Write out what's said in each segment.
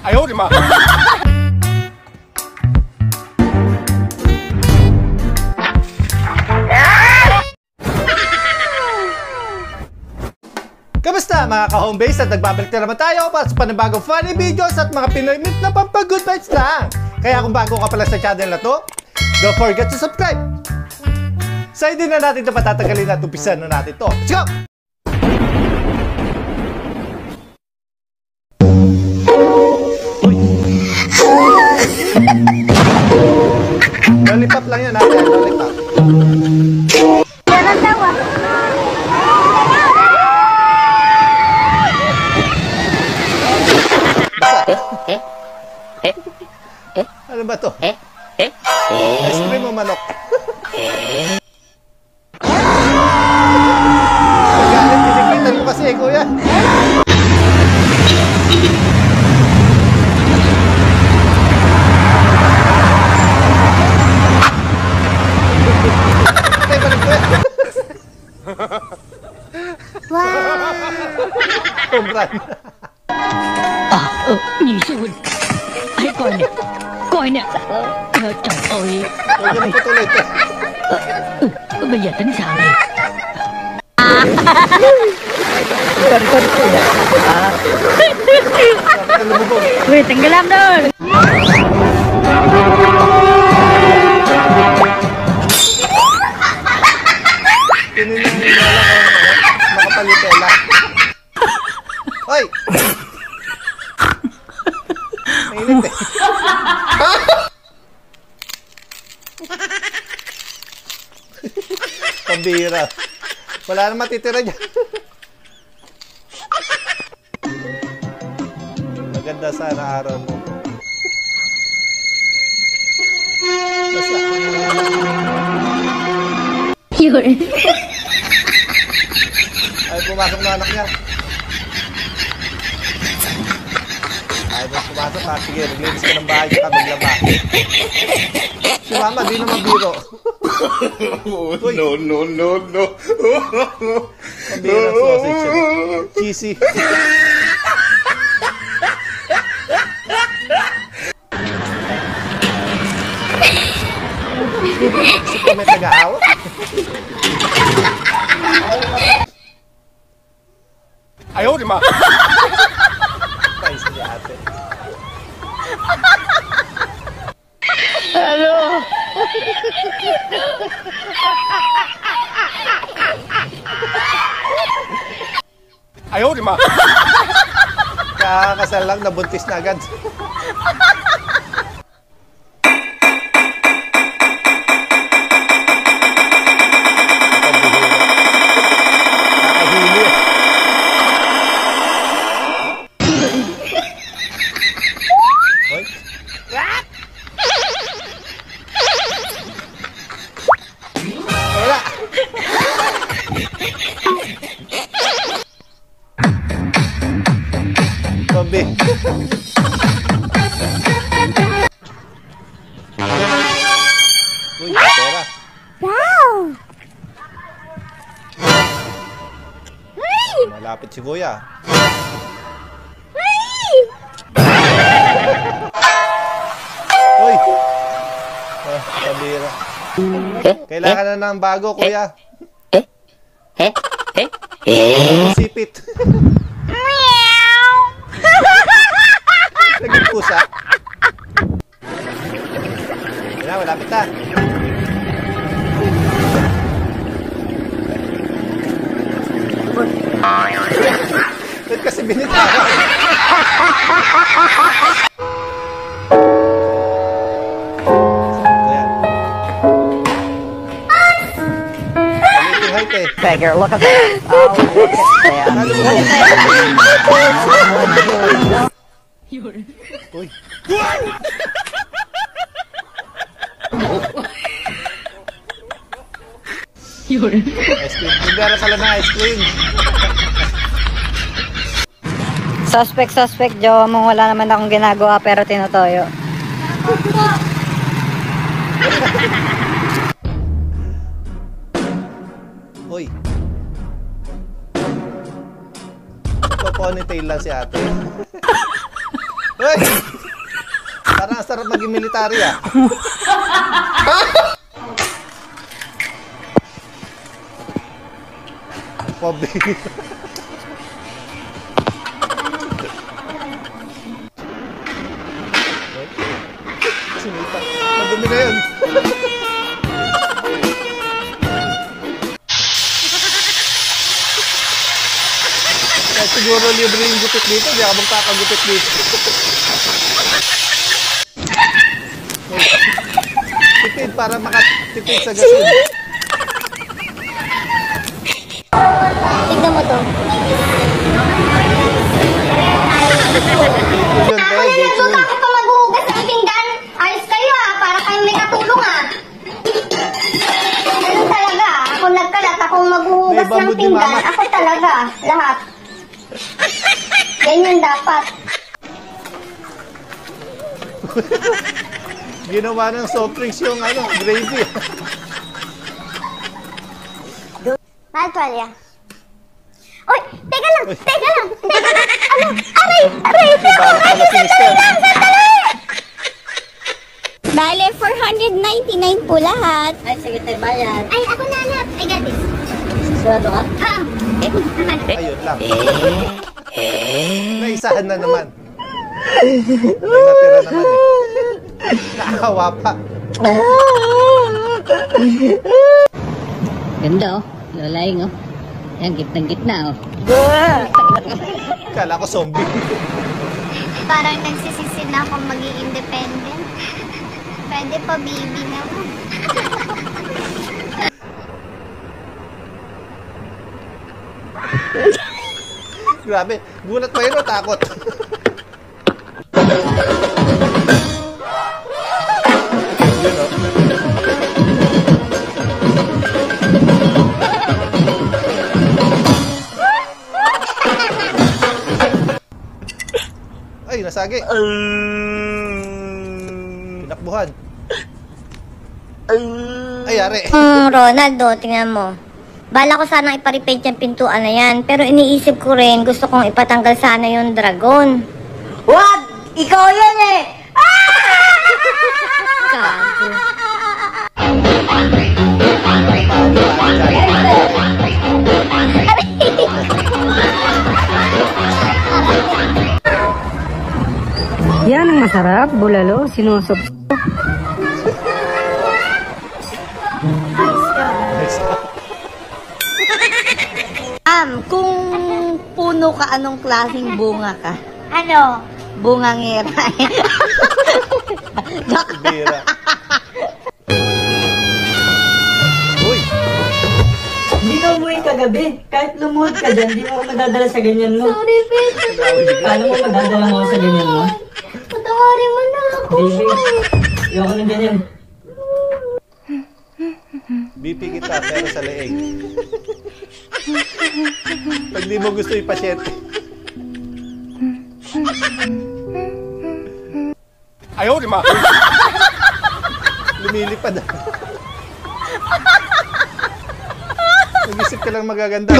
哎呦我的妈！Kamusta mga ka-homebase at nagbabalik na naman tayo para sa panibagong funny videos at mga Pinoy myth na pampag-good vibes lang. Kaya kung bago ka pala sa channel na to, don't forget to subscribe. So hindi na natin ito patatagalin at umpisan na natin to. Let's go! Lollipop lang yan natin, lollipop. Yan ang tawa. Ano ba to? Ice cream o manok? Magalit, tinikitan mo kasi, kuya. Ay, balik ko yan. Wow! Kumbran. 你是我，哎，乖呢，chồng ơi, Huwag ka na patuloy ito. bây giờ tính sao đây? Wait, tenggelam dong. Pininala ko makapalitela. Hoy! Mainit eh. Pambira. Wala na matitira dyan. Maganda sana araw mo. Basta. Yun. Ay, pumasok na anak niya. Ay, pumasok ha. Sige, maglinis ka ng bahay ka, maglaba. Si mama, di naman biro. Uy. No. Pambirang sausage. Cheesy. Gusto ko may taga-awa. Ayaw, di ma. Nice niya ate. Hello. Ayaw, di ma. Kakasal lang, nabuntis na agad. Nakahili. Hoy. Wala. Tombi. Uy, pera. Wow! Malapit si kuya. Uy. Pabira. Kailangan na ng bago, kuya. Sipit. Naging pusa. Wala, malapit na. Ba't kasi binitawan? Ayan. Maliit yung height eh. Beggar, look at that. Oh, look at that. Uy. Ice cream. Bigara pala na ice cream. Suspect, jowa mo, wala naman akong ginagawa pero tinutoyo. Uy. Ponytail lang si ate. Ay! Parang ang sarap maging military ah. Pobre. Sinipa. Madumi na yun. Kahit siguro libre yung gupit dito, di ako magkakagupit dito. Tipid para makatipid sa gasin. Tignan mo to. Yun, Natuto ako pa maghuhugas ng pinggan. Ayos kayo para kayong may katulong Ganun talaga Ako nagkalat, akong maghuhugas May bamboo ng di pinggan. mama. Ako talaga, lahat. Ganyan dapat. Ginawa ng soft drinks yung gravy. Matwalya. Uy, teka lang. Aray, Pala si Mister. Bale, 499 po lahat. Ay, sige tayo bayad. Ay, ako na lahat. I got this. Sigurado ka? Ayun lang. Naisahan na naman. May natira naman eh. Nakawa pa. Ganda oh. Lalaing oh. Yan, gitna-gitna oh. Kala ko zombie. Parang nagsisisi na akong maging independent. Pwede pa baby naman. Grabe. Gulat pa yun o takot? Yun o. Ay, nasagi. Pinakbuhan. Ay, yari. Ronaldo, tingnan mo. Bala ko sana ipa-repaint yung pintuan na yan. Pero iniisip ko rin, gusto kong ipatanggal sana yung dragon. Wag! Ikaw yan eh! Gago. Yan ang masarap, bulalo, sinusup. Kung puno ka, anong klaseng bunga ka? Ano? Bungangera. Bira. Uy! Hindi ka umuwi kagabi. Kahit lumuhod ka dyan, hindi mo ako madadala sa ganyan mo. Sorry, babe. Paano mo madadala mo ako sa ganyan mo? Patawarin mo na ako. Baby, ayoko ng ganyan. BP kita pero sa leeg. Pag di mo gusto ipasyete. Ayaw, di ma. Lumilipad. Nag-isip ka lang magaganda.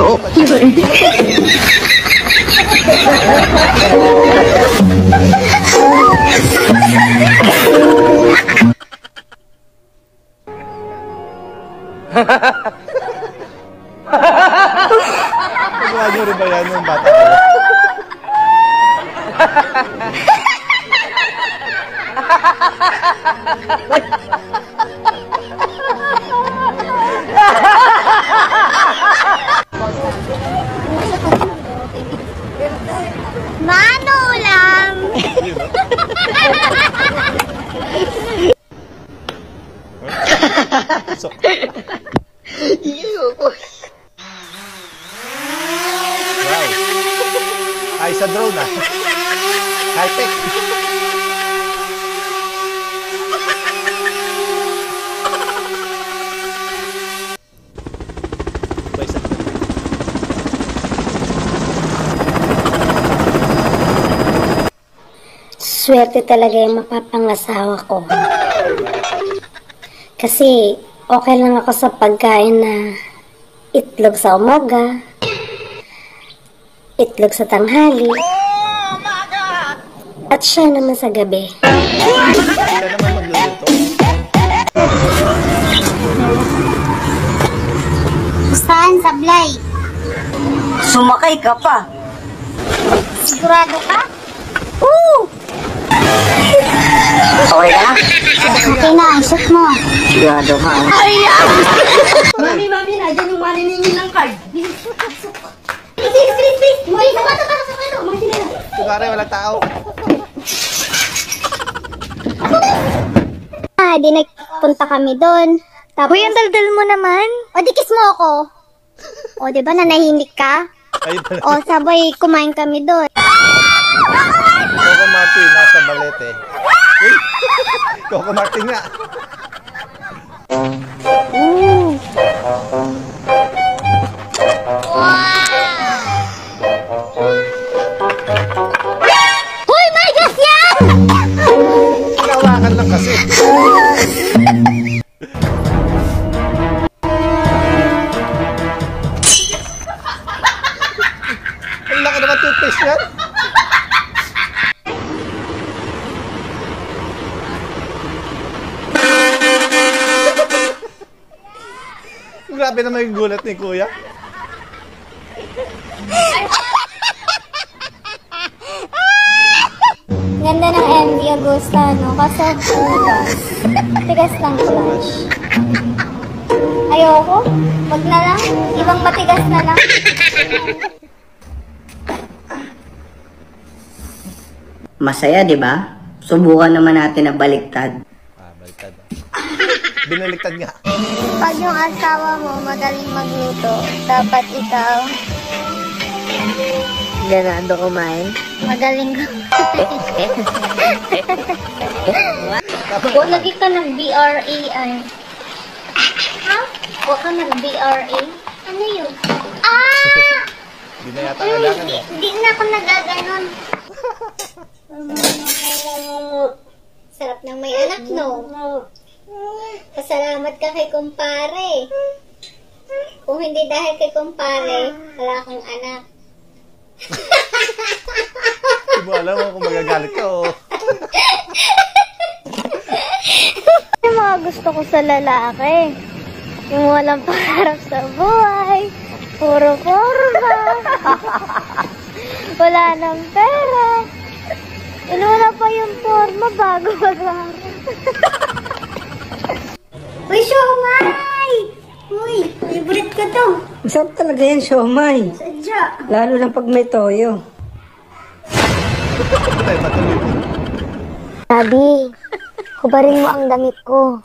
Nagawa niyo rin ba yan yung bata ko? Mano ulam. Yun, no? Sok. Wow. Ay, sa drone ah. High-tech. Ba, isa. Swerte talaga yung mapapangasawa ko. Kasi okay lang ako sa pagkain na itlog sa umaga, itlog sa tanghali, At siya naman sa gabi. Sila naman magluluto. Saan, Sablay? Sumakay ka pa. Sigurado ka? Oo! Okay na? Okay na, shoot mo. Sigurado ka. Mami, nandiyan yung maniningin ng card. Bilis! Sapato! Kunwari, walang tao. Di nagpunta kami doon. Tapos, Uy, ang daldal mo naman. O, di kiss mo ako. O, di ba nanahimik ka? Ayun pala. O, sabay kumain kami doon. Coco Martin, nasa balete. Uy! Coco Martin nga. Uy, may gas yan! Hinawakan lang kasi. Ang laki naman toothpaste yan. Grabe naman yung gulat ni Kuya. Ganda ng MV Agusta, no? Kaso, matigas lang clutch. Ayoko. Wag na lang. Ibang matigas na lang. Masaya, di ba? Subukan naman natin na baliktad. Baliktad. Binaliktad nga. Pag yung asawa mo magaling magluto, dapat ikaw Ganado kumain. magaling kumain. Huwag lagi ka ng BRA ay. Ha? Huwag ka nag-BRA? Ano yun? Ah! Hindi na yata kailangan eh. Hindi na ako nagaganon. Sarap ng may anak, no? Pasalamat ka kay kumpare. Kung hindi dahil kay kumpare, wala kang anak. Hindi mo alam kung magagalit ka o. Yung mga gusto ko sa lalaki, yung walang pangarap sa buhay, puro forma, wala nang pera, inuna pa yung forma bago mag-aral. Uy, siomay! Uy, favorite ko to. Masarap talaga yan, siomay. Sadya. Lalo na pag may toyo. Ay, matuloy po. Sabi, hubarin mo ang damit ko.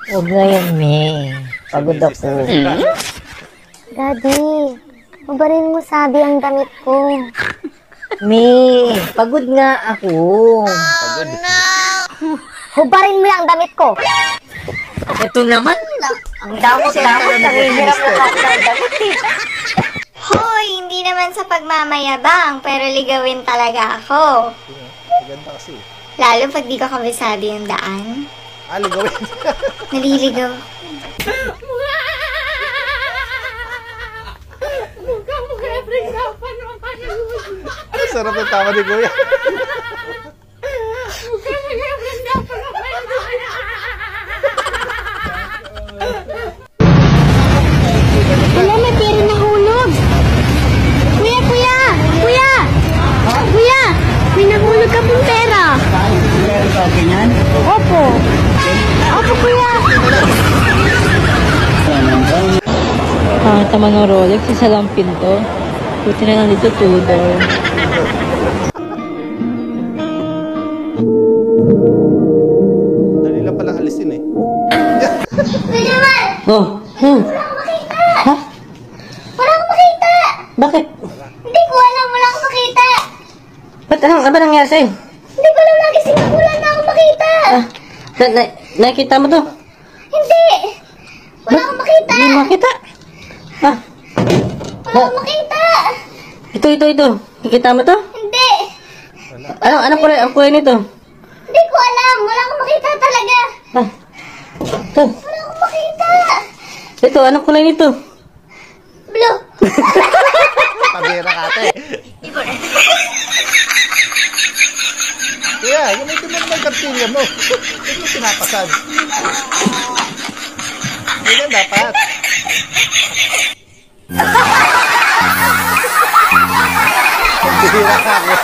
Huwag na yan, me. Pagod ako. Daddy, hubarin mo sabi ang damit ko. Me, pagod nga ako. Pagod. Hubarin mo ang damit ko. Ito naman, ang damot-damot. Nanghihirap na ako ng damit eh. Hoy, hindi naman sa pagmamayabang, pero ligawin talaga ako. Maganda kasi. Lalo pag di ko kabisado yung daan. Ligawin. Naliligaw. Sarap ng tawa ni Kuya. Wala, may pera na hulog. Kuya, kuya! Kuya! Kuya! May nahulog ka pong pera. Opo. Opo, kuya. Tama ng Rolex, isa lang pinto. Buti na lang dito Tudor. Dali lang palang alisin eh. Kuya naman! Oh, Wala akong makita. Ha? Wala akong makita. bakit? Hindi ko alam, wala akong makita. Ba't ano nangyari sa'yo? Hindi ko alam, nagising ako, wala na akong makita. Nakikita mo to? Hindi. Wala akong makita. Hindi mo makita? Ah, Wala akong makita. ito. Nakikita mo to? Hindi. Anong kulay nito? Hindi ko alam, wala akong makita talaga. Ah, ito. Wala akong makita. Ito, anong kulay nito? Blue. Pabira ka ate. Kuya, gamitin mo naman kartilya mo. Ito mo pinapasan. Ganyan dapat. Bihira ka mo.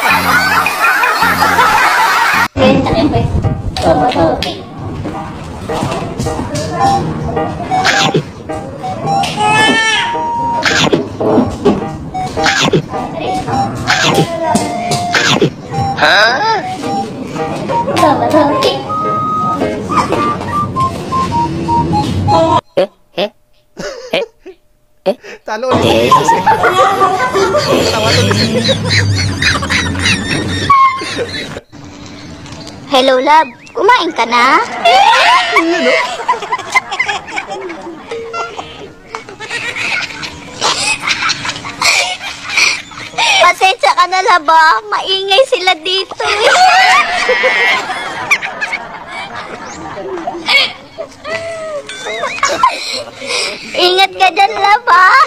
Talo ulit. Tawa ulit. Hello, love. Kumain ka na? Pasensya ka na, love, ah. Maingay sila dito. Ingat ka dyan, love, ah.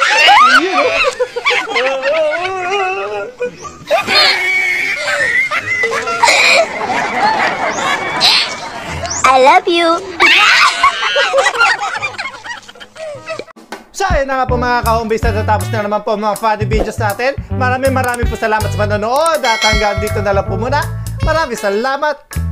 I love you. So, ayun na nga po mga ka-homebase, natatapos na naman po mga funny videos natin. Maraming po salamat sa panonood at hanggang dito na lang po muna. Maraming salamat.